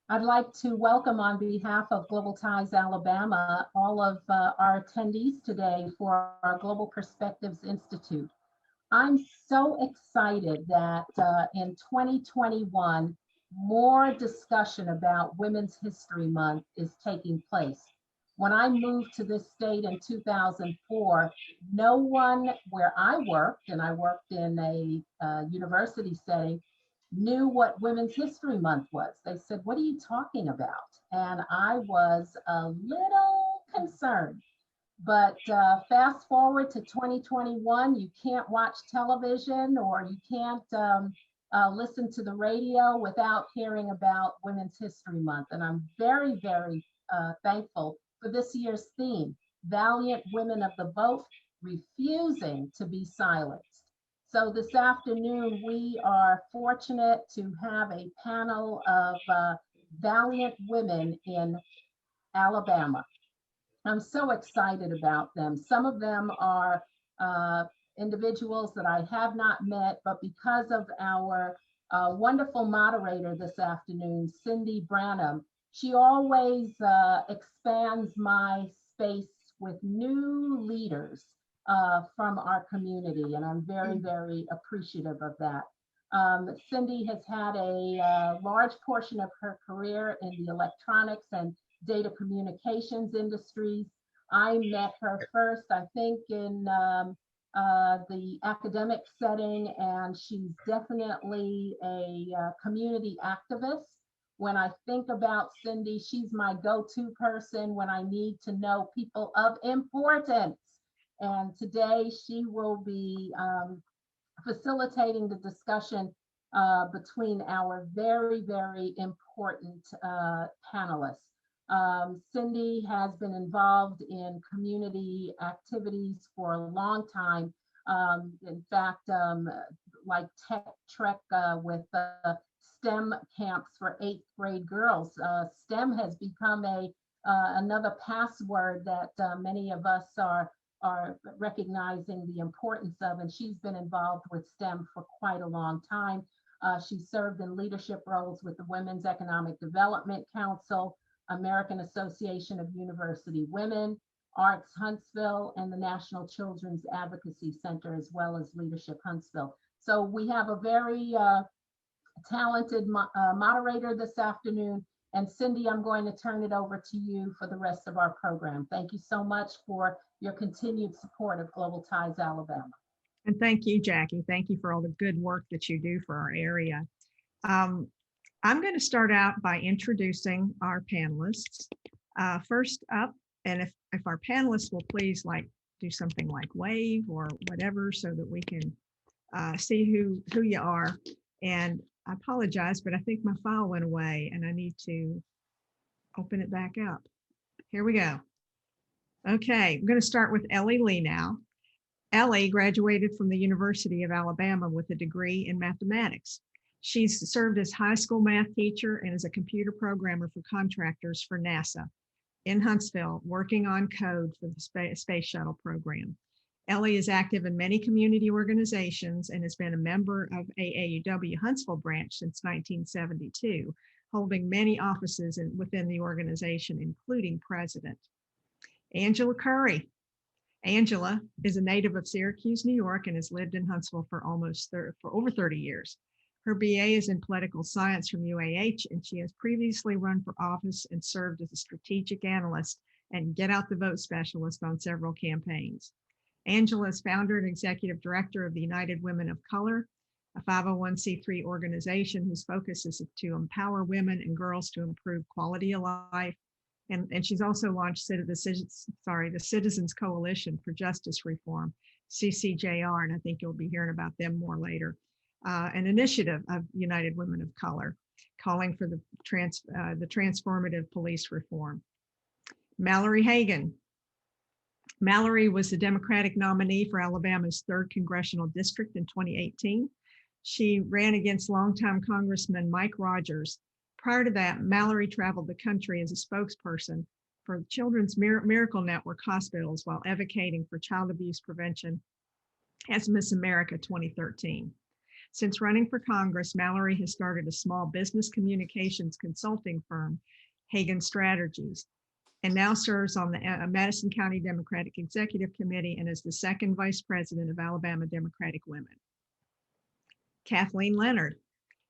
I'd like to welcome on behalf of Global Ties Alabama all of our attendees today for our Global Perspectives Institute. I'm so excited that in 2021, more discussion about Women's History Month is taking place. When I moved to this state in 2004, no one where I worked, and I worked in a university setting, knew what Women's History Month was. They said, "What are you talking about?" And I was a little concerned. But fast forward to 2021, you can't watch television or you can't listen to the radio without hearing about Women's History Month. And I'm very, very thankful for this year's theme, Valiant Women of the Vote, Refusing to be Silenced. So this afternoon, we are fortunate to have a panel of valiant women in Alabama. I'm so excited about them. Some of them are individuals that I have not met, but because of our wonderful moderator this afternoon, Cindy Branham, she always expands my space with new leaders from our community, and I'm very, very appreciative of that. Cindy has had a large portion of her career in the electronics and data communications industries. I met her first, I think, in the academic setting, and she's definitely a community activist. When I think about Cindy, she's my go-to person when I need to know people of importance. And today she will be facilitating the discussion between our very, very important panelists. Cindy has been involved in community activities for a long time. In fact, like Tech Trek with STEM camps for 8th grade girls. STEM has become another password that many of us are recognizing the importance of, and she's been involved with STEM for quite a long time. She served in leadership roles with the Women's Economic Development Council, American Association of University Women, Arts Huntsville, and the National Children's Advocacy Center, as well as Leadership Huntsville. So we have a very talented moderator this afternoon. And Cindy, I'm going to turn it over to you for the rest of our program. Thank you so much for your continued support of Global Ties Alabama. And thank you, Jackie. Thank you for all the good work that you do for our area. I'm going to start out by introducing our panelists. First up, and if our panelists will please do something like wave or whatever so that we can see who you are. And I apologize, but I think my file went away and I need to open it back up. Here we go. Okay, I'm going to start with Ellie Lee now. Ellie graduated from the University of Alabama with a degree in mathematics. She's served as high school math teacher and as a computer programmer for contractors for NASA in Huntsville, working on code for the space shuttle program. Ellie is active in many community organizations and has been a member of AAUW Huntsville branch since 1972, holding many offices within the organization, including president. Angela Curry. Angela is a native of Syracuse, New York, and has lived in Huntsville for over 30 years. Her BA is in political science from UAH, and she has previously run for office and served as a strategic analyst and get out the vote specialist on several campaigns. Angela is founder and executive director of the United Women of Color, a 501c3 organization whose focus is to empower women and girls to improve quality of life. And she's also launched the Citizens Coalition for Justice Reform, CCJR, and I think you'll be hearing about them more later, an initiative of United Women of Color, calling for the transformative police reform. Mallory Hagan. Mallory was the Democratic nominee for Alabama's 3rd Congressional District in 2018. She ran against longtime Congressman Mike Rogers. Prior to that, Mallory traveled the country as a spokesperson for Children's Miracle Network hospitals while advocating for child abuse prevention as Miss America 2013. Since running for Congress, Mallory has started a small business communications consulting firm, Hagen Strategies, and now serves on the Madison County Democratic Executive Committee and is the second vice president of Alabama Democratic Women. Kathleen Leonard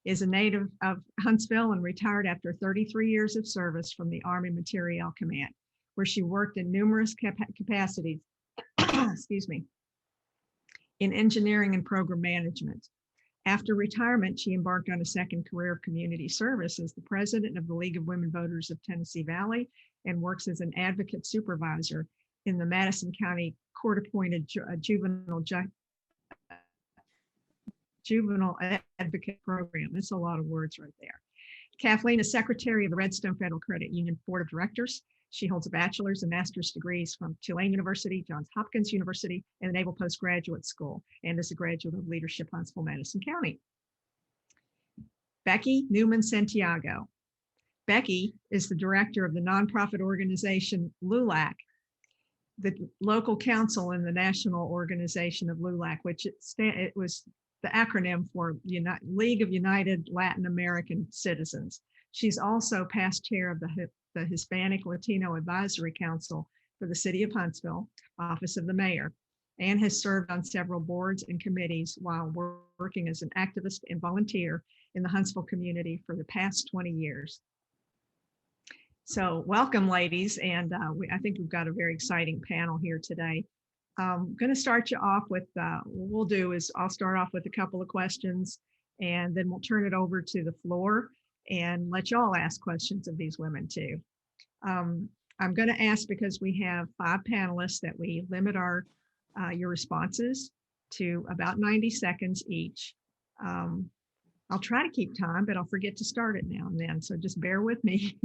is a native of Huntsville and retired after 33 years of service from the Army Materiel Command, where she worked in numerous capacities, excuse me, in engineering and program management. After retirement, she embarked on a second career of community service as the president of the League of Women Voters of Tennessee Valley and works as an advocate supervisor in the Madison County Court-appointed juvenile advocate program. That's a lot of words right there. Kathleen is secretary of the Redstone Federal Credit Union Board of Directors. She holds a bachelor's and master's degrees from Tulane University, Johns Hopkins University, and the Naval Postgraduate School, and is a graduate of Leadership Huntsville, Madison County. Becky Newman Santiago. Becky is the director of the nonprofit organization LULAC, the local council in the national organization of LULAC, which it was the acronym for League of United Latin American Citizens. She's also past chair of the Hispanic Latino Advisory Council for the City of Huntsville, Office of the Mayor, and has served on several boards and committees while working as an activist and volunteer in the Huntsville community for the past 20 years. So welcome, ladies, and I think we've got a very exciting panel here today. I'm going to start you off with, what we'll do is I'll start off with a couple of questions, and then we'll turn it over to the floor and let y'all ask questions of these women too. I'm going to ask, because we have 5 panelists, that we limit your responses to about 90 seconds each. I'll try to keep time, but I'll forget to start it now and then, so just bear with me.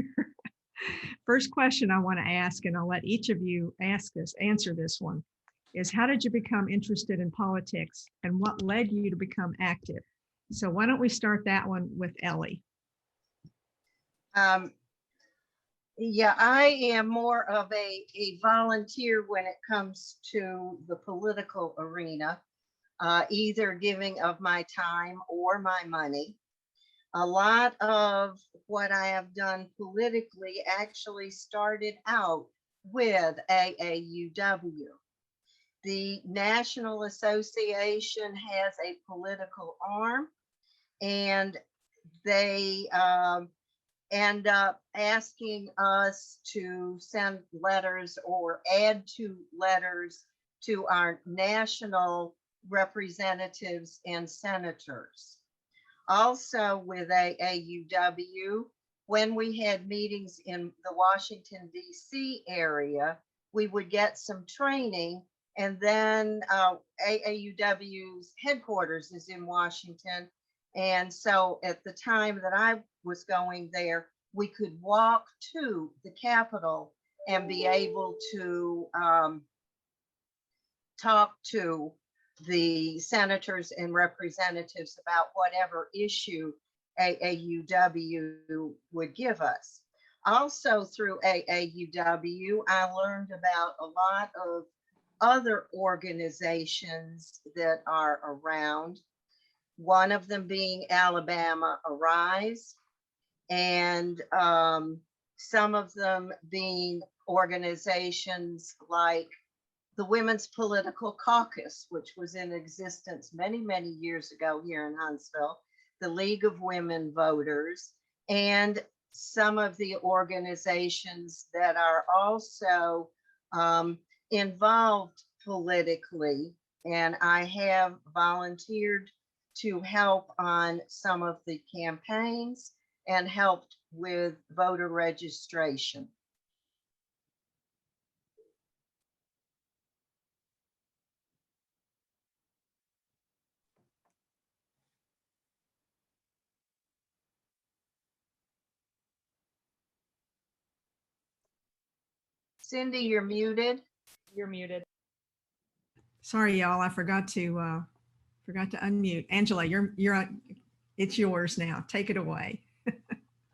First question I want to ask, and I'll let each of you answer this one, is how did you become interested in politics and what led you to become active? So why don't we start that one with Ellie? Yeah, I am more of a volunteer when it comes to the political arena, either giving of my time or my money. A lot of what I have done politically actually started out with AAUW. The National Association has a political arm, and they end up asking us to send letters or add to letters to our national representatives and senators. Also with AAUW, when we had meetings in the Washington, D.C. area, we would get some training, and then AAUW's headquarters is in Washington. And so at the time that I was going there, we could walk to the Capitol and be able to talk to the senators and representatives about whatever issue AAUW would give us. Also through AAUW, I learned about a lot of other organizations that are around, one of them being Alabama Arise, and some of them being organizations like the Women's Political Caucus, which was in existence many, many years ago here in Huntsville, the League of Women Voters, and some of the organizations that are also involved politically. And I have volunteered to help on some of the campaigns and helped with voter registration. Cindy, you're muted. You're muted. Sorry, y'all. I forgot to unmute. Angela, it's yours now. Take it away.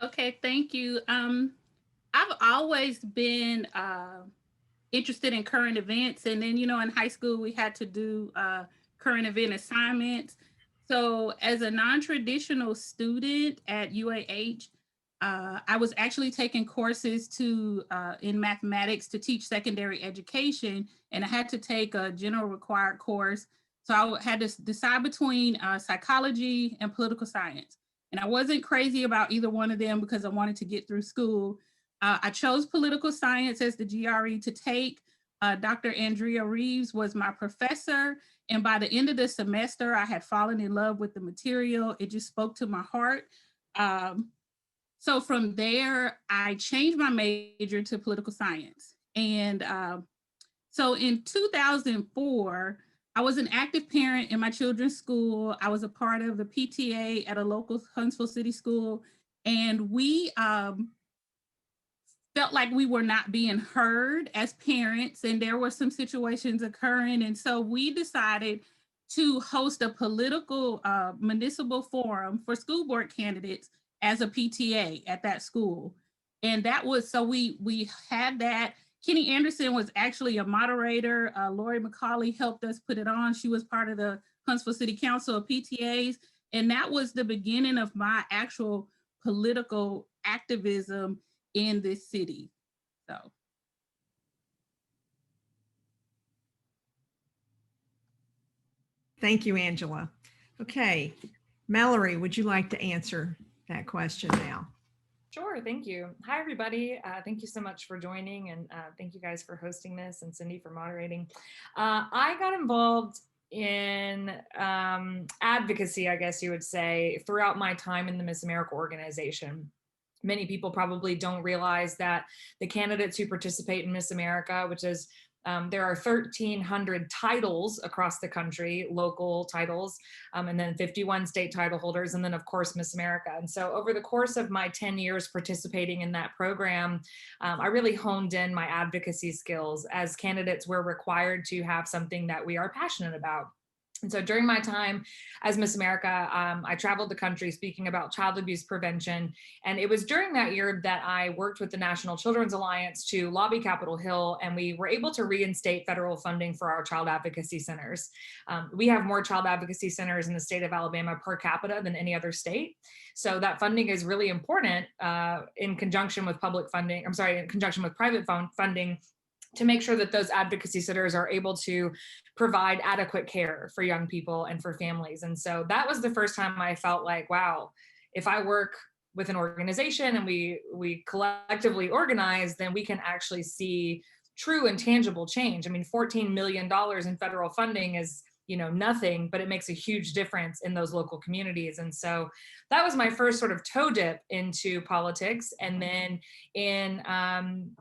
Okay, thank you. I've always been interested in current events, and then in high school we had to do current event assignments. So as a non-traditional student at UAH, I was actually taking courses in mathematics to teach secondary education, and I had to take a general required course. So I had to decide between psychology and political science. And I wasn't crazy about either one of them because I wanted to get through school. I chose political science as the GRE to take. Dr. Andrea Reeves was my professor. And by the end of the semester, I had fallen in love with the material. It just spoke to my heart. So from there, I changed my major to political science. And so in 2004, I was an active parent in my children's school. I was a part of the PTA at a local Huntsville City school. And we felt like we were not being heard as parents, and there were some situations occurring. And so we decided to host a political municipal forum for school board candidates as a PTA at that school. And that was, so we had that. Kenny Anderson was actually a moderator. Lori McCauley helped us put it on. She was part of the Huntsville City Council of PTAs. And that was the beginning of my actual political activism in this city. So. Thank you, Angela. Okay, Mallory, would you like to answer that question now? Sure, thank you. Hi, everybody. Thank you so much for joining, and thank you guys for hosting this, and Cindy for moderating. I got involved in advocacy, I guess you would say, throughout my time in the Miss America organization. Many people probably don't realize that the candidates who participate in Miss America, which is there are 1,300 titles across the country, local titles, and then 51 state title holders, and then of course Miss America. And so over the course of my 10 years participating in that program, I really honed in my advocacy skills. As candidates, we're required to have something that we are passionate about. And so during my time as Miss America, I traveled the country speaking about child abuse prevention. And it was during that year that I worked with the National Children's Alliance to lobby Capitol Hill, and we were able to reinstate federal funding for our child advocacy centers. We have more child advocacy centers in the state of Alabama per capita than any other state. So that funding is really important in conjunction with in conjunction with private funding, to make sure that those advocacy centers are able to provide adequate care for young people and for families. And so that was the first time I felt like, wow, if I work with an organization and we collectively organize, then we can actually see true and tangible change. I mean, $14 million in federal funding is, nothing, but it makes a huge difference in those local communities. And so that was my first sort of toe dip into politics. And then in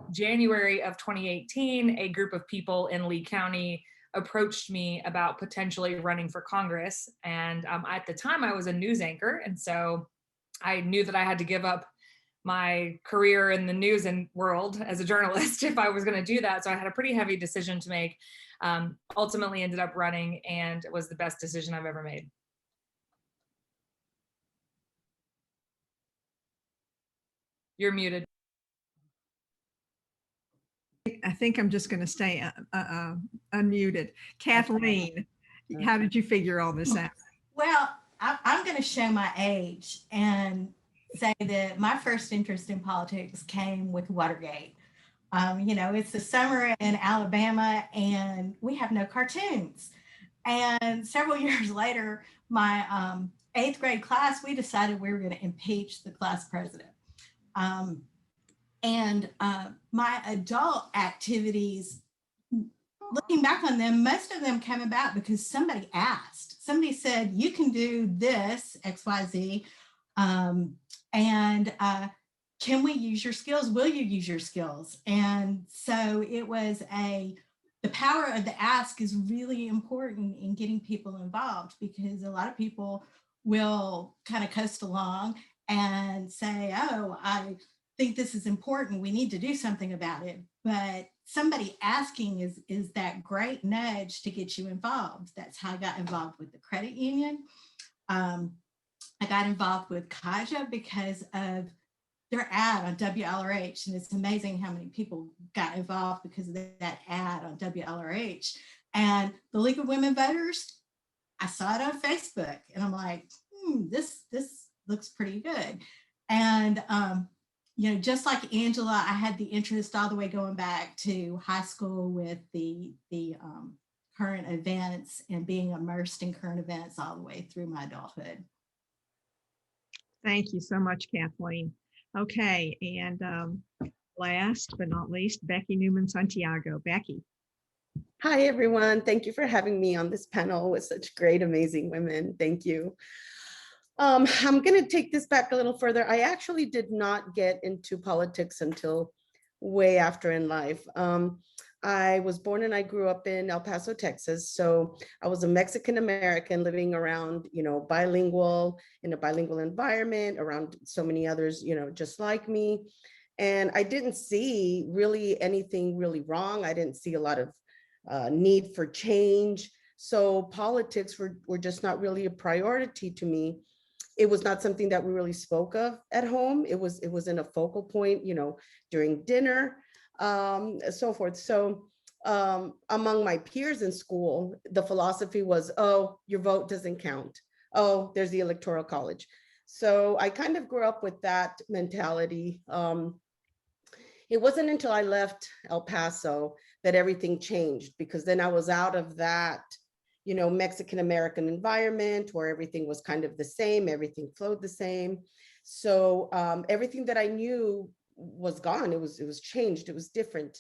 January of 2018, a group of people in Lee County approached me about potentially running for Congress. And at the time I was a news anchor. And so I knew that I had to give up my career in the news and world as a journalist if I was going to do that. So I had a pretty heavy decision to make. Ultimately ended up running, and it was the best decision I've ever made. You're muted. I think I'm just going to stay unmuted. Kathleen, how did you figure all this out? Well, I'm going to show my age and say that my first interest in politics came with Watergate. It's the summer in Alabama and we have no cartoons. And several years later, my 8th grade class, we decided we were going to impeach the class president. My adult activities, looking back on them, most of them came about because somebody asked. Somebody said, you can do this, XYZ, can we use your skills? Will you use your skills? And so it was the power of the ask is really important in getting people involved, because a lot of people will kind of coast along and say, oh, I think this is important. We need to do something about it. But somebody asking is that great nudge to get you involved. That's how I got involved with the credit union. I got involved with Kaja because of their ad on WLRH. And it's amazing how many people got involved because of that ad on WLRH. And the League of Women Voters, I saw it on Facebook and I'm like, this looks pretty good. And, just like Angela, I had the interest all the way going back to high school with the current events and being immersed in current events all the way through my adulthood. Thank you so much, Kathleen. Okay, and last but not least, Becky Newman Santiago. Becky. Hi, everyone. Thank you for having me on this panel with such great, amazing women. Thank you. I'm going to take this back a little further. I actually did not get into politics until way after in life. I was born and I grew up in El Paso, Texas. So I was a Mexican American living around, bilingual, in a bilingual environment around so many others, just like me. And I didn't see really anything really wrong. I didn't see a lot of need for change. So politics were just not really a priority to me. It was not something that we really spoke of at home. It was in a focal point, during dinner, so forth. So among my peers in school, the philosophy was, oh, your vote doesn't count. Oh, there's the Electoral College. So I kind of grew up with that mentality. It wasn't until I left El Paso that everything changed, because then I was out of that, Mexican American environment where everything was kind of the same, everything flowed the same. So everything that I knew was gone. It was changed. It was different.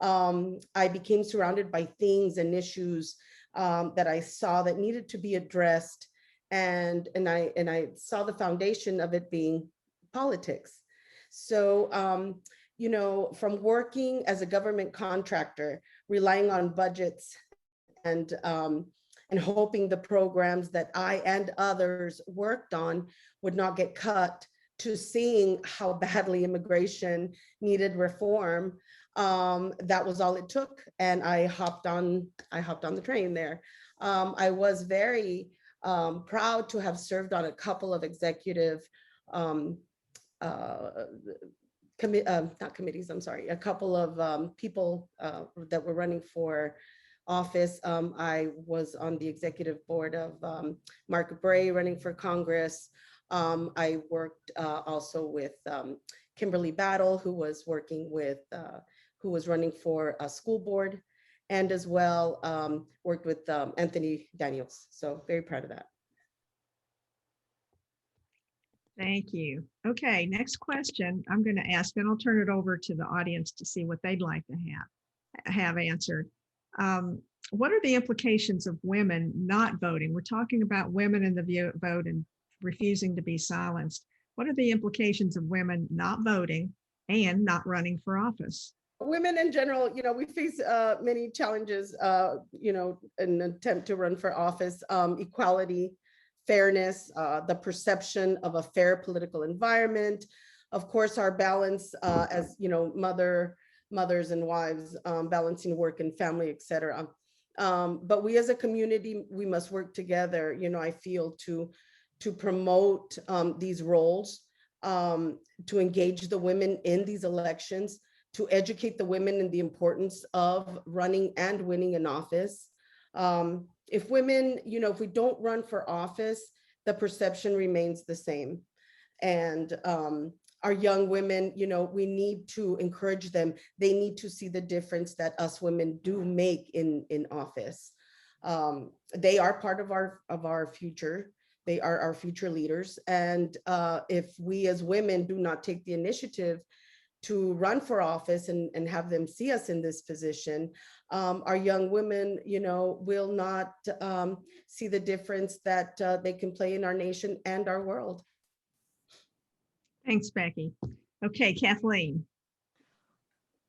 I became surrounded by things and issues that I saw that needed to be addressed, and I saw the foundation of it being politics. So from working as a government contractor, relying on budgets and hoping the programs that I and others worked on would not get cut, to seeing how badly immigration needed reform. That was all it took. And I hopped on the train there. I was very proud to have served on a couple of executive not committees, I'm sorry, a couple of people that were running for office. I was on the executive board of Mark Bray running for Congress. I worked also with Kimberly Battle, who was working with, who was running for a school board, and as well worked with Anthony Daniels. So very proud of that. Thank you. Okay, next question I'm going to ask, and I'll turn it over to the audience to see what they'd like to have answered. What are the implications of women not voting? We're talking about women in the vote and refusing to be silenced. What are the implications of women not voting and not running for office? Women in general, we face many challenges, in an attempt to run for office. Equality, fairness, the perception of a fair political environment. Of course, our balance as, mothers and wives, balancing work and family, etc. But we as a community, we must work together, I feel, to promote these roles, to engage the women in these elections, to educate the women in the importance of running and winning an office. If women, if we don't run for office, the perception remains the same. And our young women, we need to encourage them. They need to see the difference that us women do make in office. They are part of our future. They are our future leaders. And if we as women do not take the initiative to run for office and have them see us in this position, our young women, will not see the difference that they can play in our nation and our world. Thanks, Becky. Okay, Kathleen.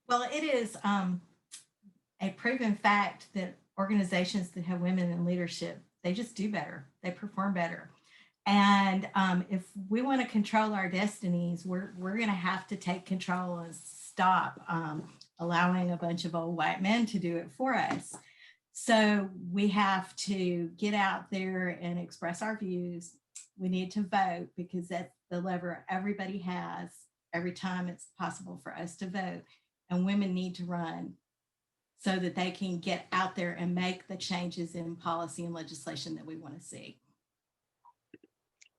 Well, it is a proven fact that organizations that have women in leadership, they just do better. They perform better. And if we want to control our destinies, we're going to have to take control and stop allowing a bunch of old white men to do it for us. So we have to get out there and express our views. We need to vote, because that's the lever everybody has every time it's possible for us to vote. And women need to run. so that they can get out there and make the changes in policy and legislation that we want to see.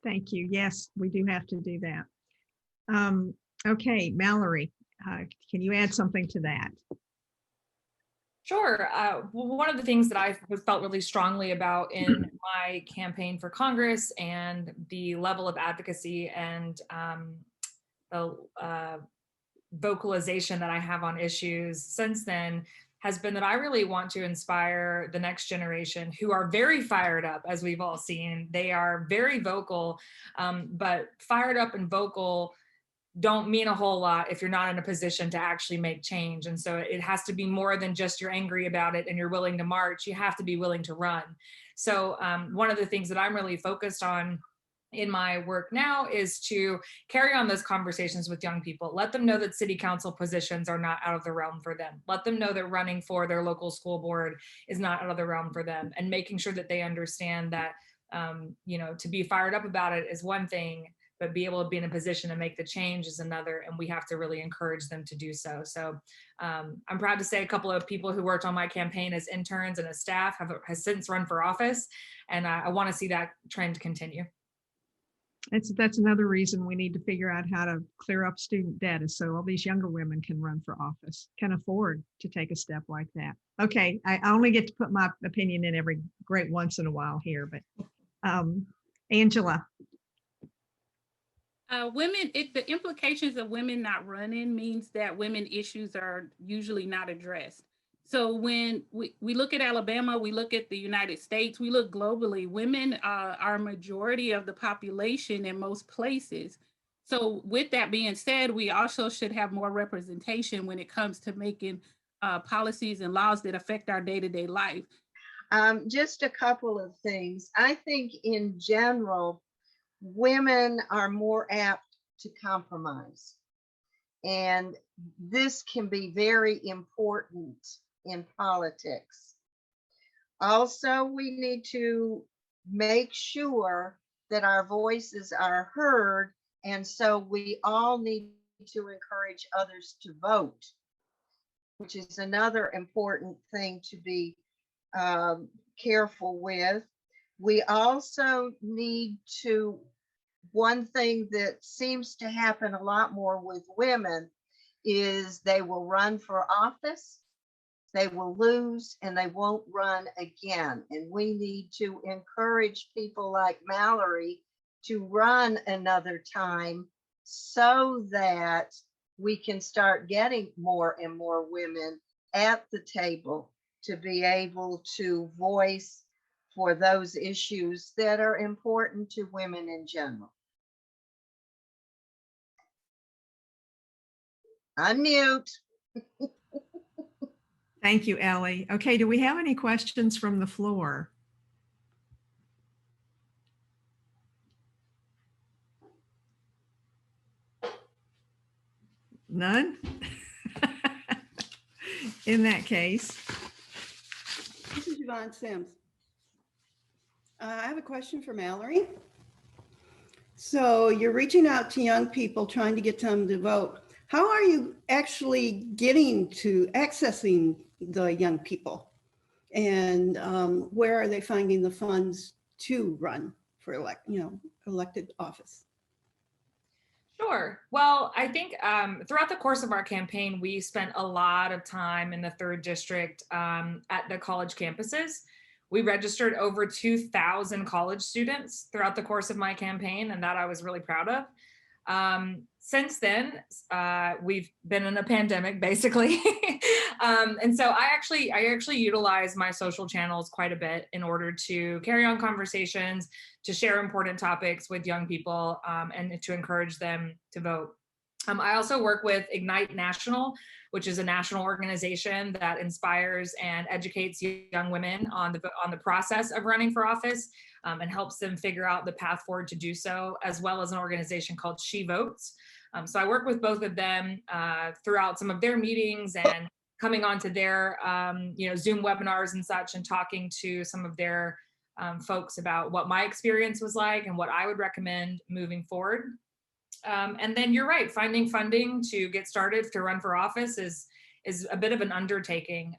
Thank you. Yes, we do have to do that. Okay, Mallory, can you add something to that? Sure. One of the things that I felt really strongly about in my campaign for Congress and the level of advocacy and the vocalization that I have on issues since then has been that I really want to inspire the next generation who are very fired up, as we've all seen. They are very vocal, but fired up and vocal don't mean a whole lot if you're not in a position to actually make change. And so it has to be more than just you're angry about it and you're willing to march. You have to be willing to run. So one of the things that I'm really focused on in my work now is to carry on those conversations with young people. Let them know that city council positions are not out of the realm for them. Let them know that running for their local school board is not out of the realm for them, and making sure that they understand that, you know, to be fired up about it is one thing, but be able to be in a position to make the change is another, and we have to really encourage them to do so. So I'm proud to say a couple of people who worked on my campaign as interns and as staff has since run for office, and I want to see that trend continue. That's another reason we need to figure out how to clear up student debt, is so all these younger women can run for office, can afford to take a step like that. Okay, I only get to put my opinion in every great once in a while here, but Angela. The implications of women not running means that women issues are usually not addressed. So when we look at Alabama, we look at the United States, we look globally, women are a majority of the population in most places. So with that being said, we also should have more representation when it comes to making policies and laws that affect our day-to-day life. Just a couple of things. I think in general, women are more apt to compromise. And this can be very important in politics. Also, we need to make sure that our voices are heard. And so we all need to encourage others to vote, which is another important thing to be careful with. We also need to, one thing that seems to happen a lot more with women is they will run for office, they will lose, and they won't run again. And we need to encourage people like Mallory to run another time so that we can start getting more and more women at the table to be able to voice for those issues that are important to women in general. Unmute. Thank you, Ellie. Okay, do we have any questions from the floor? None? In that case. This is Yvonne Sims. I have a question for Mallory. So you're reaching out to young people, trying to get them to vote. How are you actually getting to accessing the young people? And where are they finding the funds to run for elected office? Sure. Well, I think throughout the course of our campaign, we spent a lot of time in the 3rd District at the college campuses. We registered over 2,000 college students throughout the course of my campaign, and that I was really proud of. Since then, we've been in a pandemic, basically. And so I actually utilize my social channels quite a bit in order to carry on conversations, to share important topics with young people, and to encourage them to vote. I also work with Ignite National, which is a national organization that inspires and educates young women on the process of running for office, and helps them figure out the path forward to do so, as well as an organization called She Votes. So I work with both of them throughout some of their meetings and coming onto their Zoom webinars and such, and talking to some of their folks about what my experience was like and what I would recommend moving forward. And then you're right, finding funding to get started to run for office is is a bit of an undertaking.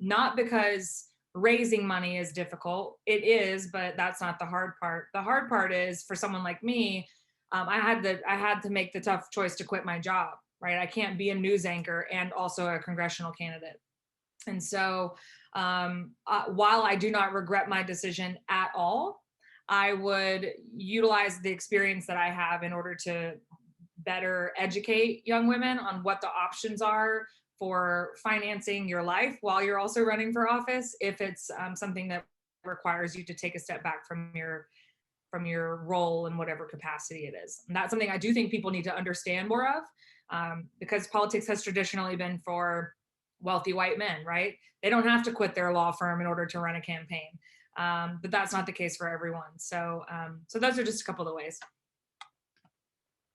Not because raising money is difficult. It is, but that's not the hard part. The hard part is for someone like me, I had to make the tough choice to quit my job, right? I can't be a news anchor and also a congressional candidate. And so while I do not regret my decision at all, I would utilize the experience that I have in order to better educate young women on what the options are for financing your life while you're also running for office, if it's something that requires you to take a step back from your role in whatever capacity it is. And that's something I do think people need to understand more of, because politics has traditionally been for wealthy white men, right? They don't have to quit their law firm in order to run a campaign. But that's not the case for everyone. So those are just a couple of ways.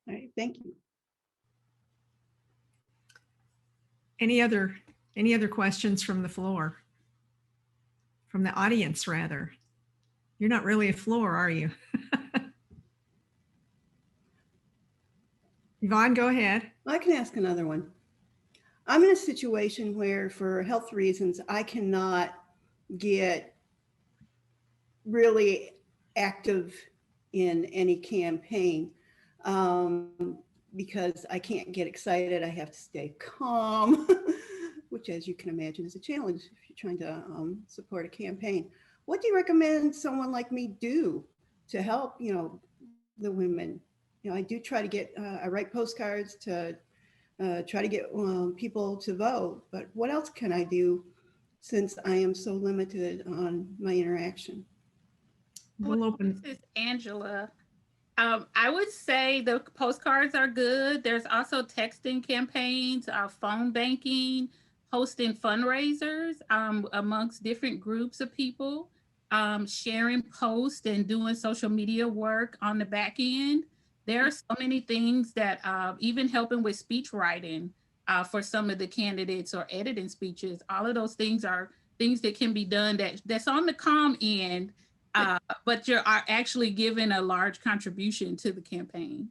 All right, thank you. Any other questions from the floor? From the audience, rather. You're not really a floor, are you? Yvonne, go ahead. I can ask another one. I'm in a situation where, for health reasons, I cannot get really active in any campaign because I can't get excited. I have to stay calm, which, as you can imagine, is a challenge if you're trying to support a campaign. What do you recommend someone like me do to help, the women? I do try to get, I write postcards to try to get people to vote, but what else can I do since I am so limited on my interaction? We'll open. This is Angela. I would say the postcards are good. There's also texting campaigns, phone banking, hosting fundraisers amongst different groups of people, sharing posts and doing social media work on the back end. There are so many things that even helping with speech writing for some of the candidates or editing speeches. All of those things are things that can be done that's on the calm end, but you are actually giving a large contribution to the campaign.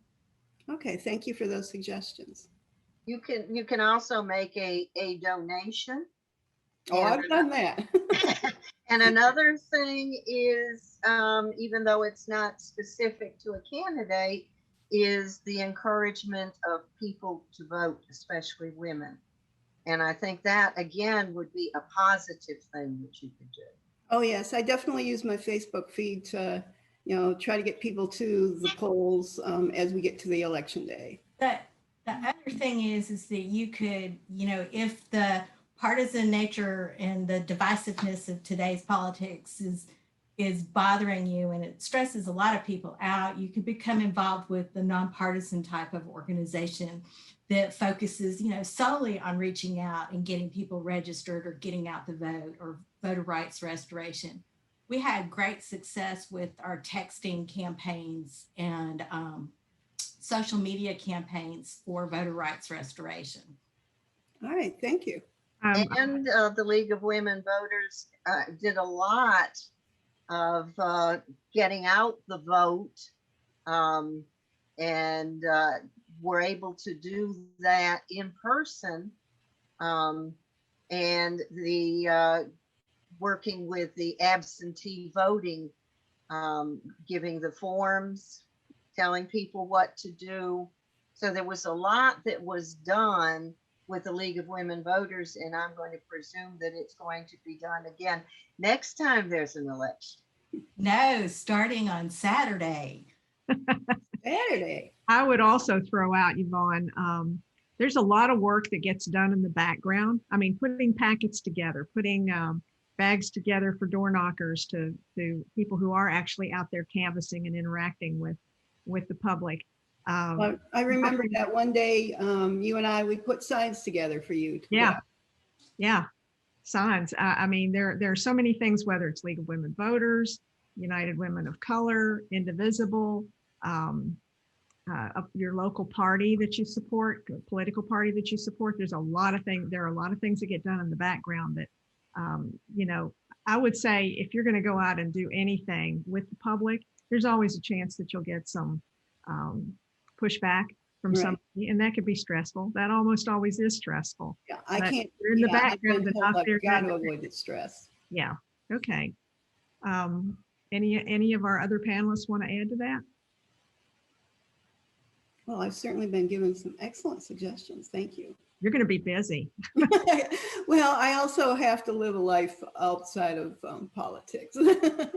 Okay, thank you for those suggestions. You can also make a donation. Oh, I've done that. And another thing is, even though it's not specific to a candidate, is the encouragement of people to vote, especially women. And I think that, again, would be a positive thing that you could do. Oh, yes, I definitely use my Facebook feed to, try to get people to the polls as we get to the election day. The other thing is that you could, if the partisan nature and the divisiveness of today's politics is bothering you and it stresses a lot of people out, you could become involved with the nonpartisan type of organization that focuses, solely on reaching out and getting people registered or getting out the vote or voter rights restoration. We had great success with our texting campaigns and social media campaigns for voter rights restoration. All right, thank you. And the League of Women Voters did a lot of getting out the vote, and were able to do that in person, and the working with the absentee voting, giving the forms, telling people what to do. So there was a lot that was done with the League of Women Voters, and I'm going to presume that it's going to be done again next time there's an election. No, starting on Saturday. Saturday. I would also throw out, Yvonne, there's a lot of work that gets done in the background. I mean, putting packets together, putting bags together for door knockers to people who are actually out there canvassing and interacting with the public. Well, I remember that one day you and we put signs together for you. Yeah, signs. I mean, there are so many things, whether it's League of Women Voters, United Women of Color, Indivisible, your local party that you support, political party that you support. There's a lot of things. There are a lot of things that get done in the background that, I would say if you're going to go out and do anything with the public, there's always a chance that you'll get some pushback. from Right. somebody, and that could be stressful. That almost always is stressful. Yeah, I But can't. you're in the yeah, I've background been told enough. I've got to avoid the stress. Yeah. Okay. Any of our other panelists want to add to that? Well, I've certainly been given some excellent suggestions. Thank you. You're going to be busy. Well, I also have to live a life outside of politics.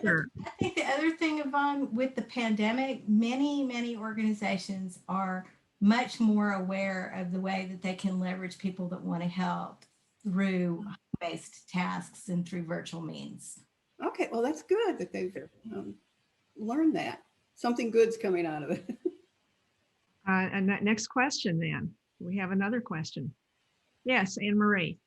Sure. I think the other thing, Yvonne, with the pandemic, many organizations are much more aware of the way that they can leverage people that want to help through based tasks and through virtual means. Okay, well, that's good that they've learned that. Something good's coming out of it. And that next question then, we have another question. Yes, Anne Marie.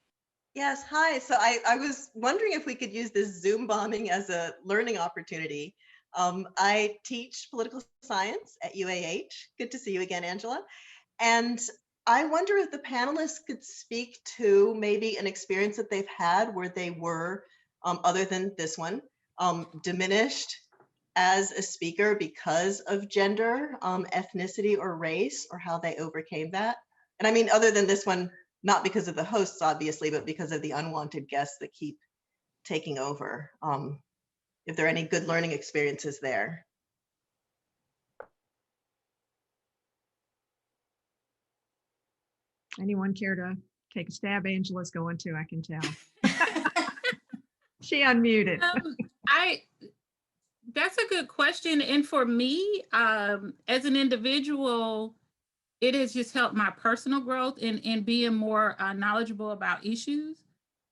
Yes, hi. So I was wondering if we could use this Zoom bombing as a learning opportunity. I teach political science at UAH. Good to see you again, Angela. And I wonder if the panelists could speak to maybe an experience that they've had where they were, other than this one, diminished as a speaker because of gender, ethnicity, or race, or how they overcame that. And I mean, other than this one, not because of the hosts, obviously, but because of the unwanted guests that keep taking over. If there are any good learning experiences there. Anyone care to take a stab? Angela's going to, I can tell. She unmuted. That's a good question. And for me, as an individual, it has just helped my personal growth in being more knowledgeable about issues,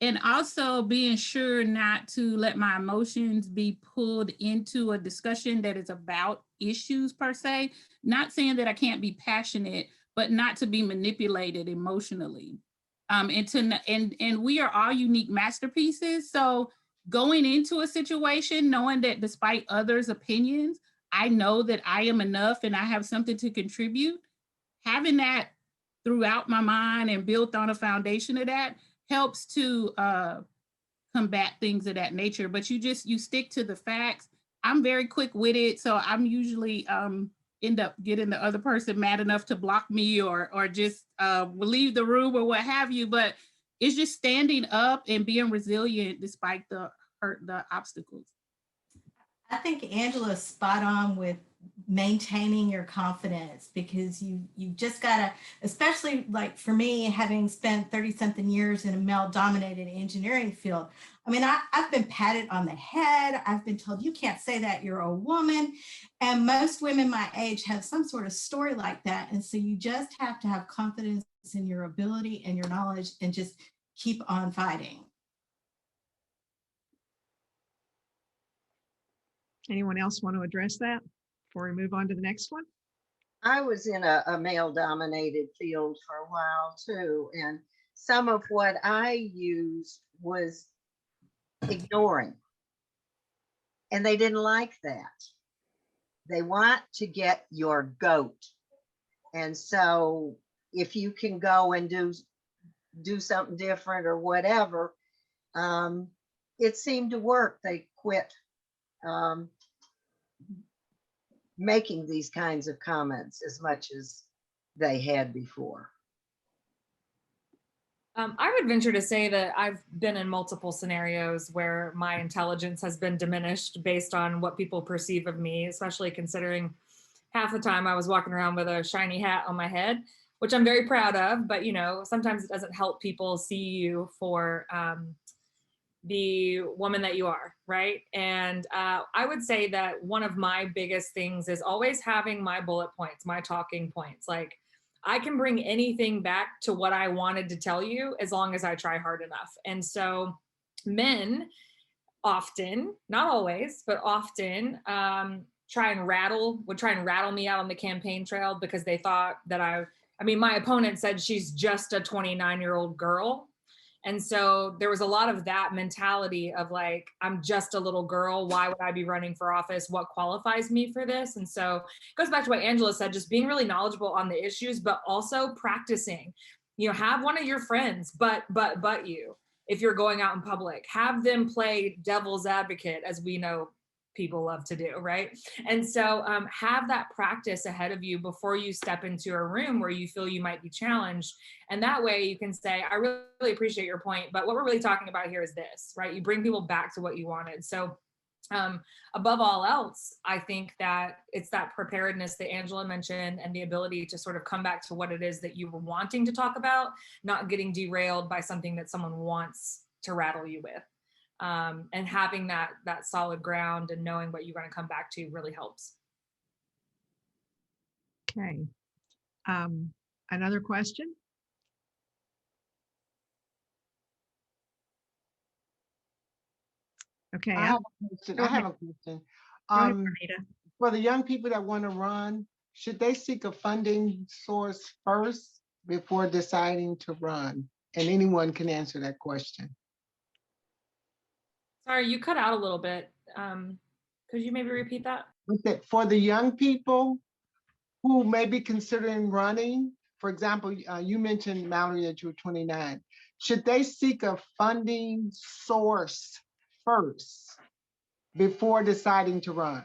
and also being sure not to let my emotions be pulled into a discussion that is about issues per se. Not saying that I can't be passionate, but not to be manipulated emotionally. And we are all unique masterpieces. So going into a situation, knowing that despite others' opinions, I know that I am enough and I have something to contribute. Having that throughout my mind and built on a foundation of that helps to combat things of that nature. But you stick to the facts. I'm very quick-witted, so I'm usually end up getting the other person mad enough to block me or just leave the room or what have you. But it's just standing up and being resilient despite the obstacles. I think Angela's spot on with maintaining your confidence, because you just gotta, especially like for me, having spent 30-something years in a male-dominated engineering field. I mean, I've been patted on the head. I've been told, you can't say that, you're a woman. And most women my age have some sort of story like that. And so you just have to have confidence in your ability and your knowledge and just keep on fighting. Anyone else want to address that before we move on to the next one? I was in a male-dominated field for a while too, and some of what I used was ignoring, and they didn't like that. They want to get your goat, and so if you can go and do something different or whatever, it seemed to work. They quit making these kinds of comments as much as they had before. I would venture to say that I've been in multiple scenarios where my intelligence has been diminished based on what people perceive of me, especially considering half the time I was walking around with a shiny hat on my head, which I'm very proud of, but sometimes it doesn't help people see you for the woman that you are, right? And I would say that one of my biggest things is always having my bullet points, my talking points. Like, I can bring anything back to what I wanted to tell you as long as I try hard enough. And so men often, not always, but often would try and rattle me out on the campaign trail because they thought that my opponent said she's just a 29-year-old girl. And so there was a lot of that mentality of like, I'm just a little girl. Why would I be running for office? What qualifies me for this? And so it goes back to what Angela said, just being really knowledgeable on the issues, but also practicing. Have one of your friends, but you, if you're going out in public, have them play devil's advocate, as we know people love to do, right? And so have that practice ahead of you before you step into a room where you feel you might be challenged. And that way you can say, I really appreciate your point, but what we're really talking about here is this, right? You bring people back to what you wanted. So above all else, I think that it's that preparedness that Angela mentioned and the ability to sort of come back to what it is that you were wanting to talk about, not getting derailed by something that someone wants to rattle you with. And having that solid ground and knowing what you're going to come back to really helps. Okay. Another question? Okay. I have a question. Go I have ahead. a question. Go ahead, Bernita. For the young people that want to run, should they seek a funding source first before deciding to run? And anyone can answer that question. Sorry, you cut out a little bit. Could you maybe repeat that? For the young people who may be considering running, for example, you mentioned, Mallory, that you were 29. Should they seek a funding source first before deciding to run?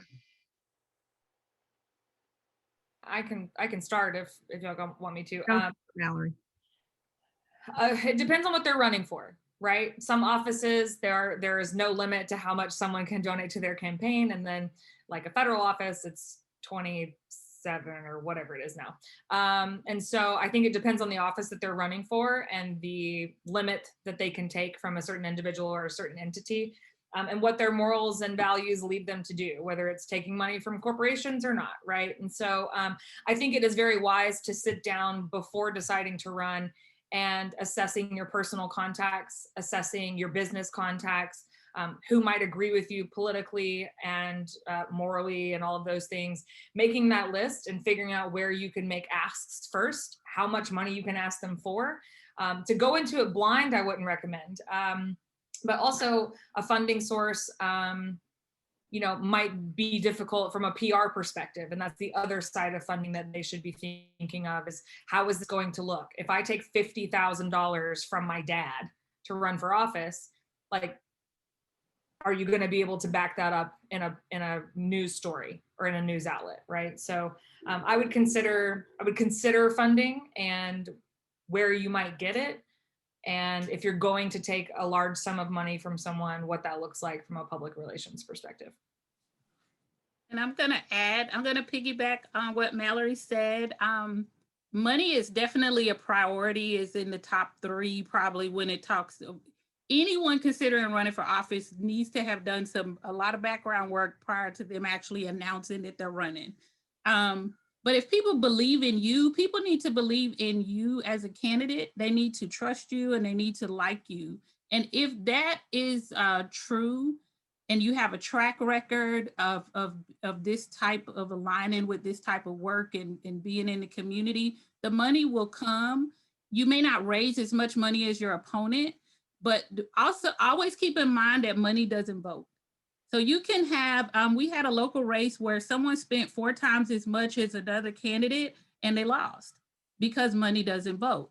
I can start if y'all want me to. Go, Mallory. It depends on what they're running for, right? Some offices, there is no limit to how much someone can donate to their campaign. And then like a federal office, it's 27 or whatever it is now. And so I think it depends on the office that they're running for and the limit that they can take from a certain individual or a certain entity, and what their morals and values lead them to do, whether it's taking money from corporations or not, right? And so I think it is very wise to sit down before deciding to run and assessing your personal contacts, assessing your business contacts, who might agree with you politically and morally and all of those things, making that list and figuring out where you can make asks first, how much money you can ask them for. To go into it blind, I wouldn't recommend. But also a funding source, might be difficult from a PR perspective. And that's the other side of funding that they should be thinking of is, how is this going to look? If I take $50,000 from my dad to run for office, like, are you going to be able to back that up in a news story or in a news outlet, right? So I would consider funding and where you might get it. And if you're going to take a large sum of money from someone, what that looks like from a public relations perspective. And I'm going to piggyback on what Mallory said. Money is definitely a priority, is in the top 3, probably when it talks. Anyone considering running for office needs to have done a lot of background work prior to them actually announcing that they're running. But if people believe in you, people need to believe in you as a candidate. They need to trust you and they need to like you. And if that is true, and you have a track record of this type of aligning with this type of work and being in the community, the money will come. You may not raise as much money as your opponent, but also always keep in mind that money doesn't vote. So you can have, we had a local race where someone spent 4 times as much as another candidate and they lost because money doesn't vote.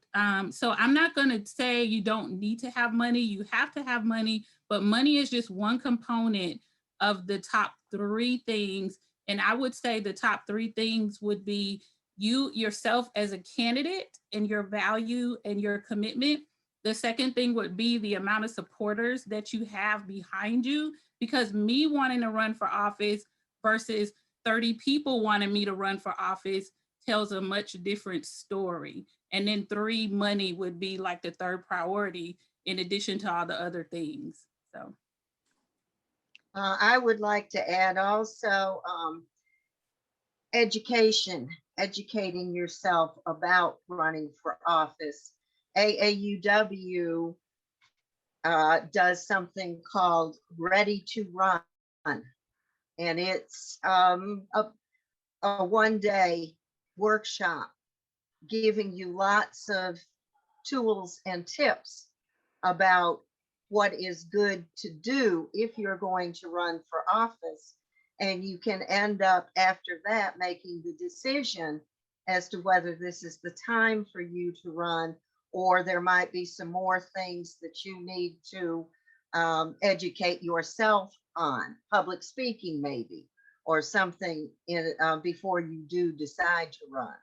So I'm not going to say you don't need to have money. You have to have money, but money is just one component of the top 3 things. And I would say the top 3 things would be you yourself as a candidate and your value and your commitment. The second thing would be the amount of supporters that you have behind you, because me wanting to run for office versus 30 people wanting me to run for office tells a much different story. And then 3, money would be like the 3rd priority in addition to all the other things. So I would like to add also educating yourself about running for office. AAUW does something called Ready to Run, and it's a one-day workshop giving you lots of tools and tips about what is good to do if you're going to run for office. And you can end up after that making the decision as to whether this is the time for you to run, or there might be some more things that you need to educate yourself on, public speaking maybe, or something in before you do decide to run.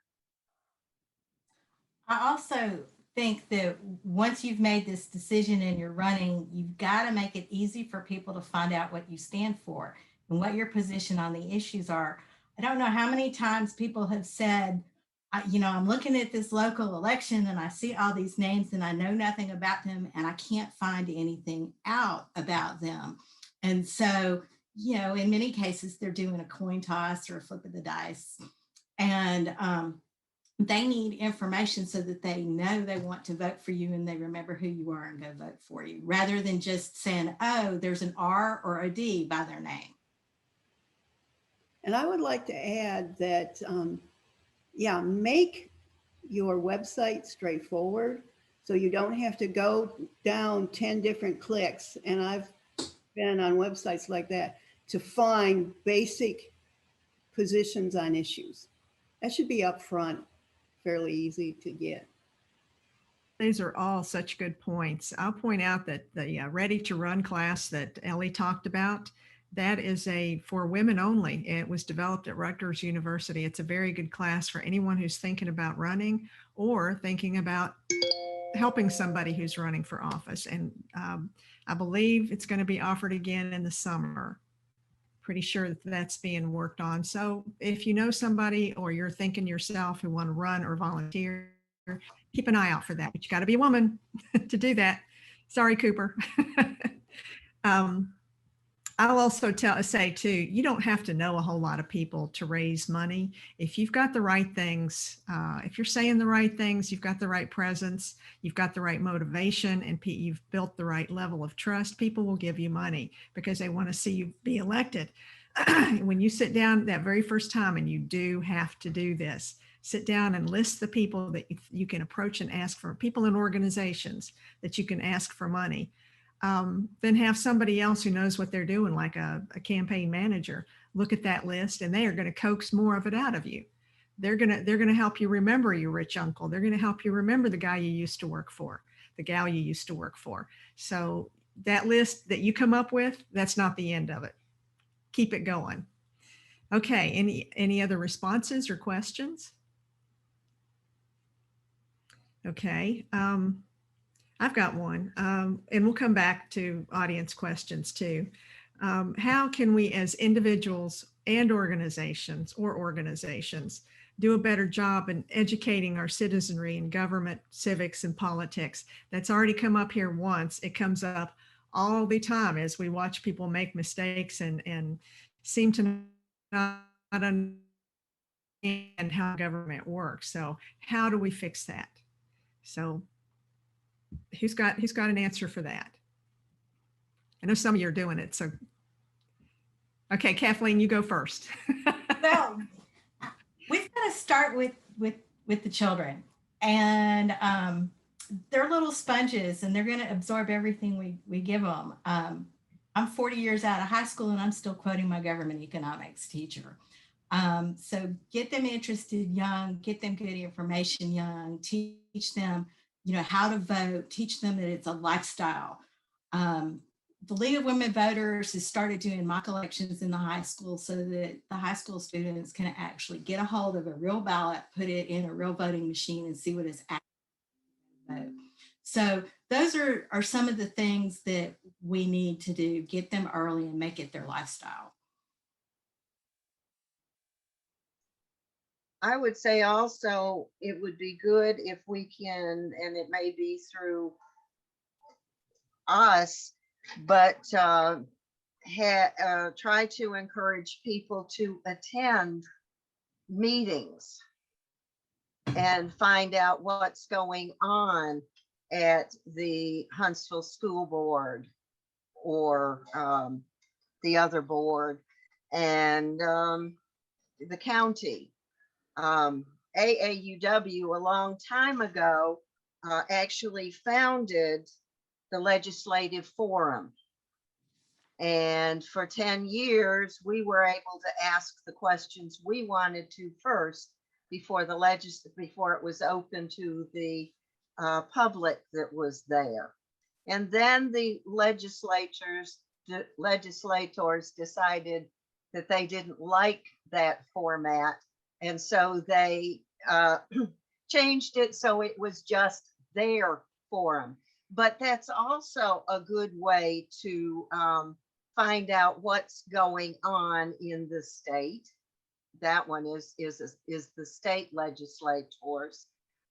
I also think that once you've made this decision and you're running, you've got to make it easy for people to find out what you stand for and what your position on the issues are. I don't know how many times people have said, I'm looking at this local election and I see all these names and I know nothing about them and I can't find anything out about them. And so, in many cases, they're doing a coin toss or a flip of the dice. And they need information so that they know they want to vote for you and they remember who you are and go vote for you, rather than just saying, oh, there's an R or a D by their name. And I would like to add that, make your website straightforward so you don't have to go down 10 different clicks. And I've been on websites like that to find basic positions on issues. That should be upfront, fairly easy to get. These are all such good points. I'll point out that the Ready to Run class that Ellie talked about, that is for women only. It was developed at Rutgers University. It's a very good class for anyone who's thinking about running or thinking about helping somebody who's running for office. And I believe it's going to be offered again in the summer. Pretty sure that that's being worked on. So if you know somebody or you're thinking yourself who want to run or volunteer, keep an eye out for that. But you got to be a woman to do that. Sorry, Cooper. I'll also say too, you don't have to know a whole lot of people to raise money. If you've got the right things, if you're saying the right things, you've got the right presence, you've got the right motivation, and you've built the right level of trust, people will give you money because they want to see you be elected. When you sit down that very first time, and you do have to do this, sit down and list the people that you can approach and ask for, people in organizations that you can ask for money. Then have somebody else who knows what they're doing, like a campaign manager, look at that list, and they are going to coax more of it out of you. They're going to help you remember your rich uncle. They're going to help you remember the guy you used to work for, the gal you used to work for. So that list that you come up with, that's not the end of it. Keep it going. Okay, any other responses or questions? Okay. I've got one, and we'll come back to audience questions too. How can we as individuals and organizations do a better job in educating our citizenry in government, civics, and politics? That's already come up here once. It comes up all the time as we watch people make mistakes and seem to not understand how government works. So how do we fix that? So who's got an answer for that? I know some of you are doing it. So, okay, Kathleen, you go first. Well, we've got to start with the children, and they're little sponges, and they're going to absorb everything we give them. I'm 40 years out of high school, and I'm still quoting my government economics teacher. So get them interested young, get them good information young, teach them how to vote, teach them that it's a lifestyle. The League of Women Voters has started doing mock elections in the high school so that the high school students can actually get a hold of a real ballot, put it in a real voting machine, and see what it's actually vote. So those are some of the things that we need to do, get them early and make it their lifestyle. I would say also it would be good if we can, and it may be through us, but try to encourage people to attend meetings and find out what's going on at the Huntsville School Board or the other board and the county. AAUW a long time ago actually founded the Legislative Forum. And for 10 years, we were able to ask the questions we wanted to first before it was open to the public that was there. And then the legislators decided that they didn't like that format. And so they changed it so it was just their forum. But that's also a good way to find out what's going on in the state. That one is the state legislators.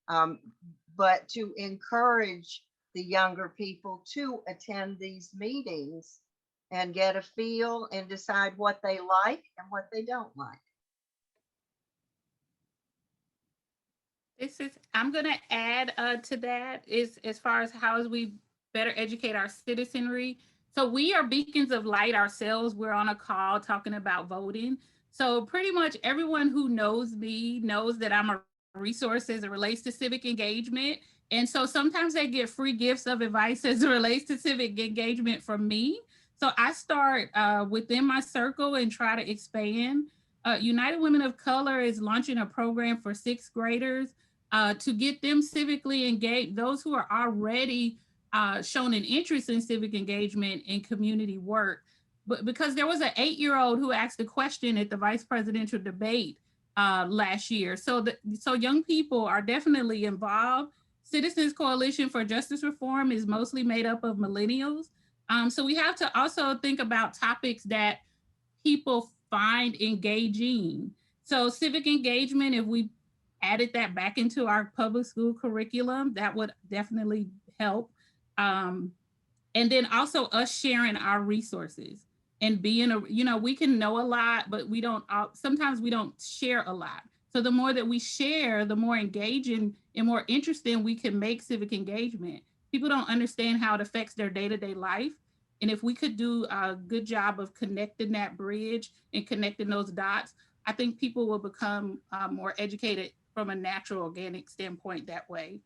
But to encourage the younger people to attend these meetings and get a feel and decide what they like and what they don't like. I'm going to add to that is as far as how as we better educate our citizenry. So we are beacons of light ourselves. We're on a call talking about voting. So pretty much everyone who knows me knows that I'm a resource as it relates to civic engagement. And so sometimes they get free gifts of advice as it relates to civic engagement from me. So I start within my circle and try to expand. United Women of Color is launching a program for 6th graders to get them civically engaged, those who are already shown an interest in civic engagement and community work. But because there was an 8-year-old who asked a question at the vice presidential debate last year. So young people are definitely involved. Citizens Coalition for Justice Reform is mostly made up of millennials. So we have to also think about topics that people find engaging. So civic engagement, if we added that back into our public school curriculum, that would definitely help. And then also us sharing our resources and being we can know a lot, but sometimes we don't share a lot. So the more that we share, the more engaging and more interesting we can make civic engagement. People don't understand how it affects their day-to-day life. And if we could do a good job of connecting that bridge and connecting those dots, I think people will become more educated from a natural, organic standpoint that way.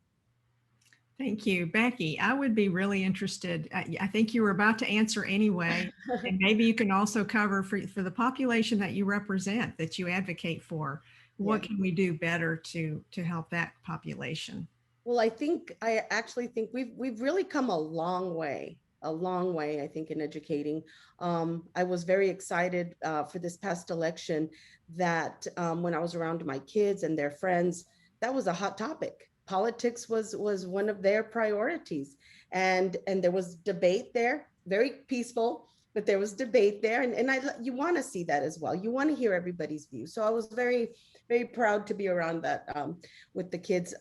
Thank you, Becky. I would be really interested. I think you were about to answer anyway, and maybe you can also cover for the population that you represent, that you advocate for. What can we do better to help that population? Well, I actually think we've really come a long way, I think, in educating. I was very excited for this past election that when I was around my kids and their friends, that was a hot topic. Politics was one of their priorities, and there was debate there, very peaceful, but there was debate there, and you want to see that as well. You want to hear everybody's view. So I was very, very proud to be around that with the kids.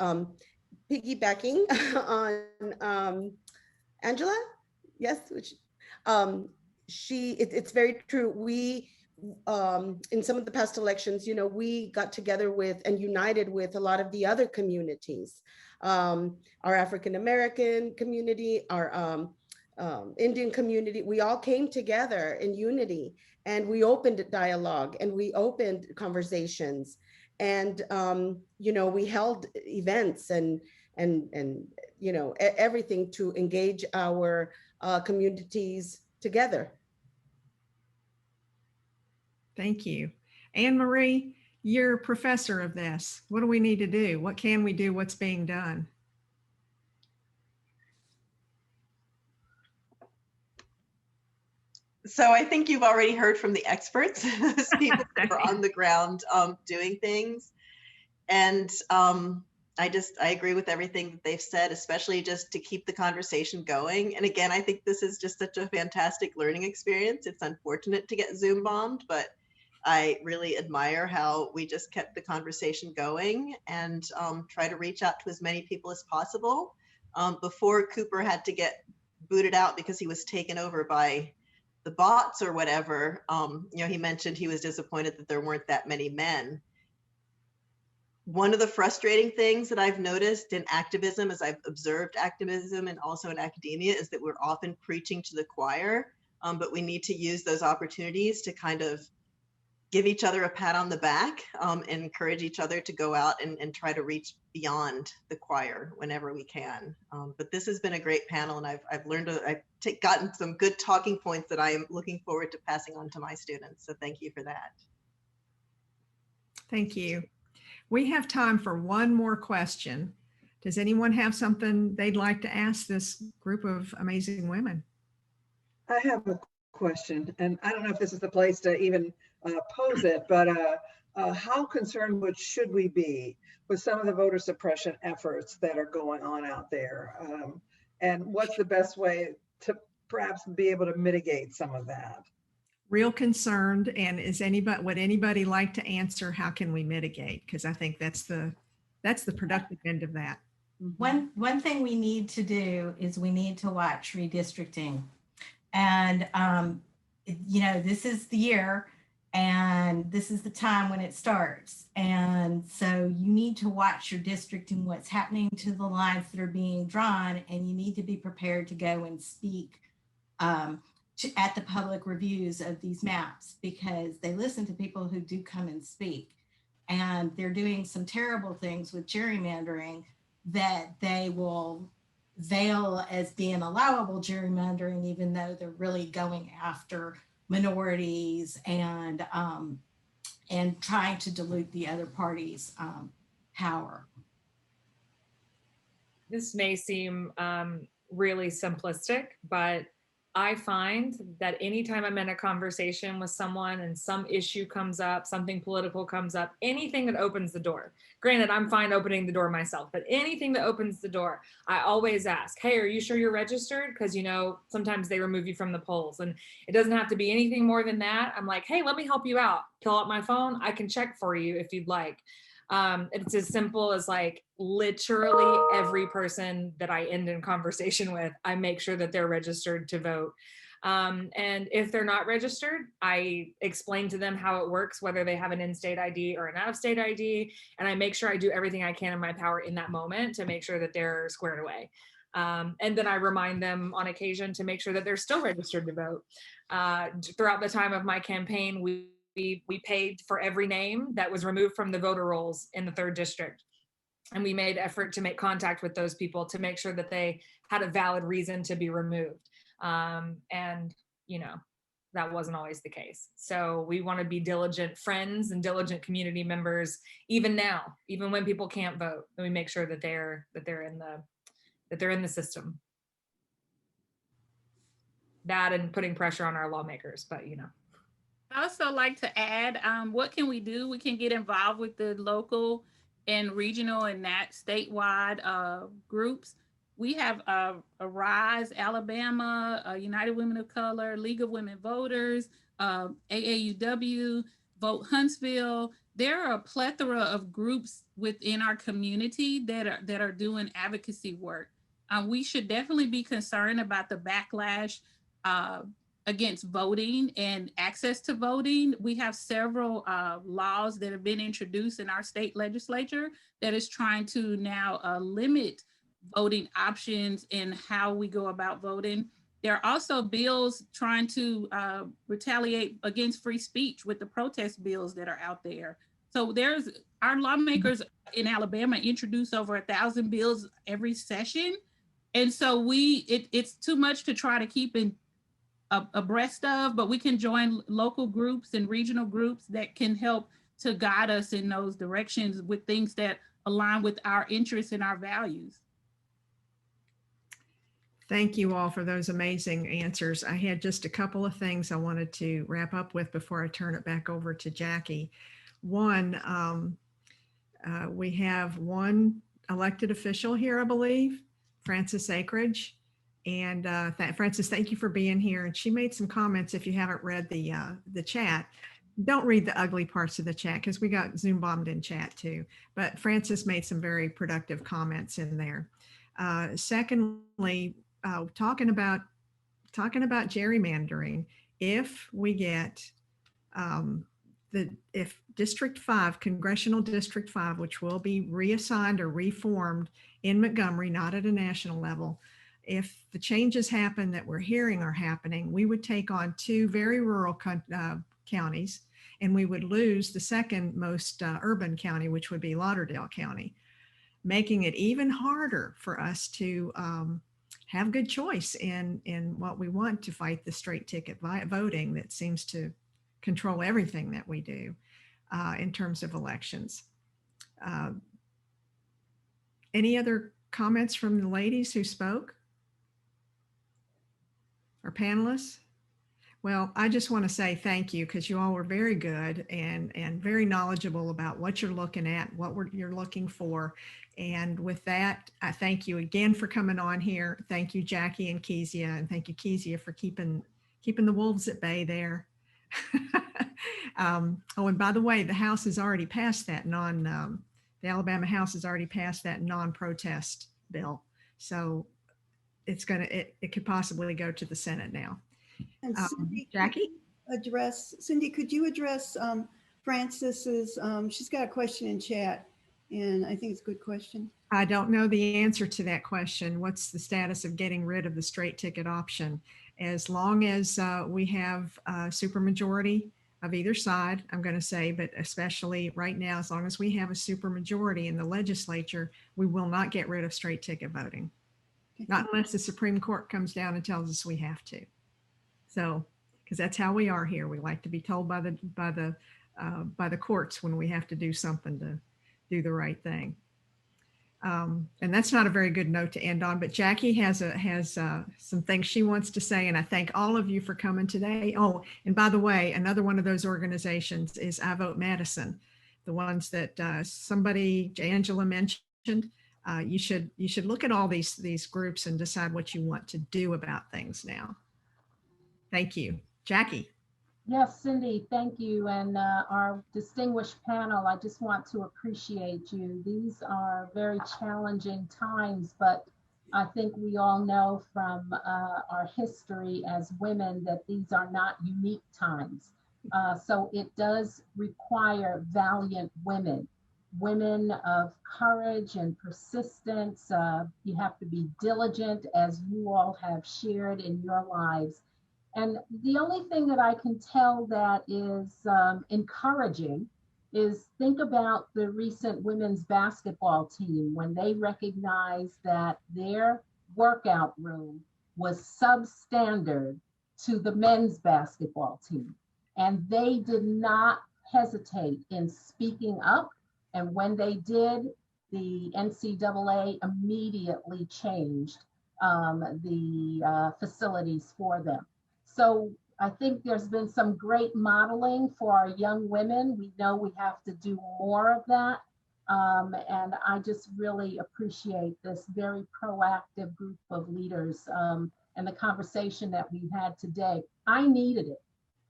Piggybacking on Angela, yes, which it's very true. We in some of the past elections, we got together with and united with a lot of the other communities, our African American community, our Indian community. We all came together in unity, and we opened dialogue and we opened conversations, and we held events and everything to engage our communities together. Thank you. Anne Marie, you're a professor of this. What do we need to do? What can we do? What's being done? So I think you've already heard from the experts, people who are on the ground doing things. And I agree with everything that they've said, especially just to keep the conversation going. And again, I think this is just such a fantastic learning experience. It's unfortunate to get Zoom bombed, but I really admire how we just kept the conversation going and try to reach out to as many people as possible. Before Cooper had to get booted out because he was taken over by the bots or whatever, he mentioned he was disappointed that there weren't that many men. One of the frustrating things that I've noticed in activism, as I've observed activism and also in academia, is that we're often preaching to the choir, but we need to use those opportunities to kind of give each other a pat on the back and encourage each other to go out and try to reach beyond the choir whenever we can. But this has been a great panel, and I've learned, I've gotten some good talking points that I am looking forward to passing on to my students. So thank you for that. Thank you. We have time for one more question Does anyone have something they'd like to ask this group of amazing women? I have a question, and I don't know if this is the place to even pose it, but how concerned should we be with some of the voter suppression efforts that are going on out there? And what's the best way to perhaps be able to mitigate some of that? Real concerned. And would anybody like to answer, how can we mitigate? Because I think that's the productive end of that. One thing we need to do is we need to watch redistricting. And, this is the year and this is the time when it starts. And so you need to watch your district and what's happening to the lines that are being drawn. And you need to be prepared to go and speak at the public reviews of these maps, because they listen to people who do come and speak. And they're doing some terrible things with gerrymandering that they will veil as being allowable gerrymandering, even though they're really going after minorities and trying to dilute the other party's power. This may seem really simplistic, but I find that anytime I'm in a conversation with someone and some issue comes up, something political comes up, anything that opens the door, granted, I'm fine opening the door myself, but anything that opens the door, I always ask, hey, are you sure you're registered? Because, sometimes they remove you from the polls, and it doesn't have to be anything more than that. I'm like, hey, let me help you out. Pull out my phone. I can check for you if you'd like. It's as simple as like literally every person that I end in conversation with, I make sure that they're registered to vote. And if they're not registered, I explain to them how it works, whether they have an in-state ID or an out-of-state ID. And I make sure I do everything I can in my power in that moment to make sure that they're squared away. And then I remind them on occasion to make sure that they're still registered to vote. Throughout the time of my campaign, we paid for every name that was removed from the voter rolls in the 3rd district. And we made effort to make contact with those people to make sure that they had a valid reason to be removed. And that wasn't always the case. So we want to be diligent friends and diligent community members, even now, even when people can't vote, and we make sure that they're in the system. That and putting pressure on our lawmakers, but I also like to add, what can we do? We can get involved with the local and regional and that statewide groups. We have Arise Alabama, United Women of Color, League of Women Voters, AAUW, Vote Huntsville. There are a plethora of groups within our community that are doing advocacy work. We should definitely be concerned about the backlash against voting and access to voting. We have several laws that have been introduced in our state legislature that is trying to now limit voting options and how we go about voting. There are also bills trying to retaliate against free speech with the protest bills that are out there. So our lawmakers in Alabama introduce over 1,000 bills every session. And so it's too much to try to keep abreast of, but we can join local groups and regional groups that can help to guide us in those directions with things that align with our interests and our values. Thank you all for those amazing answers. I had just a couple of things I wanted to wrap up with before I turn it back over to Jackie. One, we have one elected official here, I believe, Frances Akridge. And Frances, thank you for being here. And she made some comments. If you haven't read the chat, don't read the ugly parts of the chat because we got Zoom bombed in chat too. But Frances made some very productive comments in there. Secondly, talking about gerrymandering, if we get if District 5, Congressional District 5, which will be reassigned or reformed in Montgomery, not at a national level, if the changes happen that we're hearing are happening, we would take on 2 very rural counties, and we would lose the second most urban county, which would be Lauderdale County, making it even harder for us to have good choice in what we want to fight the straight ticket voting that seems to control everything that we do in terms of elections. Any other comments from the ladies who spoke? Or panelists? Well, I just want to say thank you because you all were very good and very knowledgeable about what you're looking at, you're looking for. And with that, I thank you again for coming on here. Thank you, Jackie and Kezia, and thank you, Kezia, for keeping the wolves at bay there. Oh, and by the way, the House has already passed that the Alabama House has already passed that non-protest bill. So it could possibly go to the Senate now. And Cindy, Jackie? Cindy, could you address Francis's, she's got a question in chat, and I think it's a good question. I don't know the answer to that question. What's the status of getting rid of the straight ticket option? As long as we have a supermajority of either side, I'm going to say, but especially right now, as long as we have a supermajority in the legislature, we will not get rid of straight ticket voting. Not unless the Supreme Court comes down and tells us we have to. So, because that's how we are here. We like to be told by the courts when we have to do something to do the right thing. And that's not a very good note to end on, but Jackie has some things she wants to say, and I thank all of you for coming today. Oh, and by the way, another one of those organizations is I Vote Madison, the ones that Angela mentioned. You should look at all these groups and decide what you want to do about things now. Thank you. Jackie. Yes, Cindy, thank you. And our distinguished panel, I just want to appreciate you. These are very challenging times, but I think we all know from our history as women that these are not unique times. So it does require valiant women of courage and persistence. You have to be diligent, as you all have shared in your lives. And the only thing that I can tell that is encouraging is think about the recent women's basketball team when they recognized that their workout room was substandard to the men's basketball team. And they did not hesitate in speaking up. And when they did, the NCAA immediately changed the facilities for them. So I think there's been some great modeling for our young women. We know we have to do more of that. And I just really appreciate this very proactive group of leaders and the conversation that we've had today. I needed it.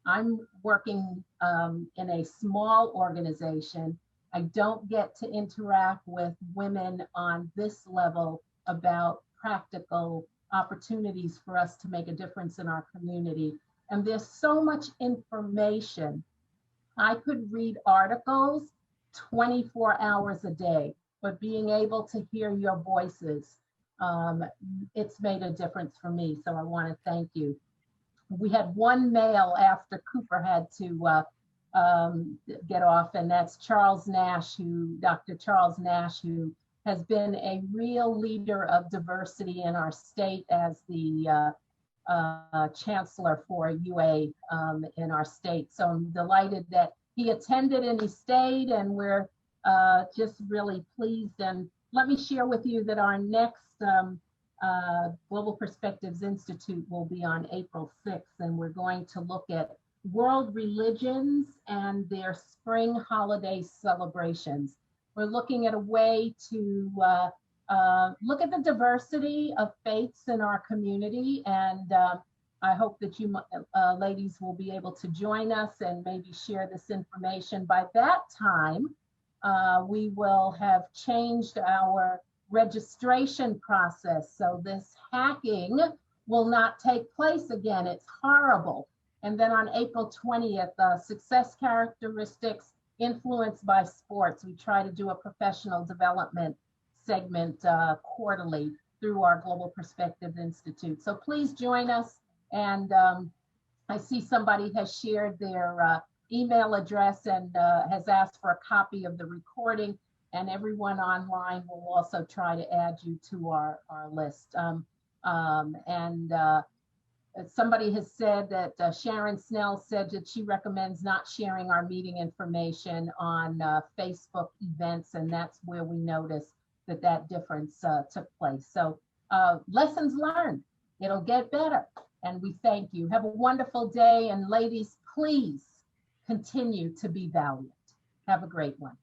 I'm working in a small organization. I don't get to interact with women on this level about practical opportunities for us to make a difference in our community. And there's so much information. I could read articles 24 hours a day, but being able to hear your voices, it's made a difference for me. So I want to thank you. We had one male after Cooper had to get off, and that's Charles Nash, Dr. Charles Nash, who has been a real leader of diversity in our state as the chancellor for UA in our state. So I'm delighted that he attended and he stayed, and we're just really pleased. And let me share with you that our next Global Perspectives Institute will be on April 6th, and we're going to look at world religions and their spring holiday celebrations. We're looking at a way to look at the diversity of faiths in our community, and I hope that you ladies will be able to join us and maybe share this information. By that time, we will have changed our registration process, so this hacking will not take place again. It's horrible. And then on April 20th, success characteristics influenced by sports. We try to do a professional development segment quarterly through our Global Perspective Institute. So please join us. And I see somebody has shared their email address and has asked for a copy of the recording, and everyone online will also try to add you to our list. Somebody has said that Sharon Snell said that she recommends not sharing our meeting information on Facebook events, and that's where we notice that that difference took place. So lessons learned. It'll get better. And we thank you. Have a wonderful day. And ladies, please continue to be valiant. Have a great one.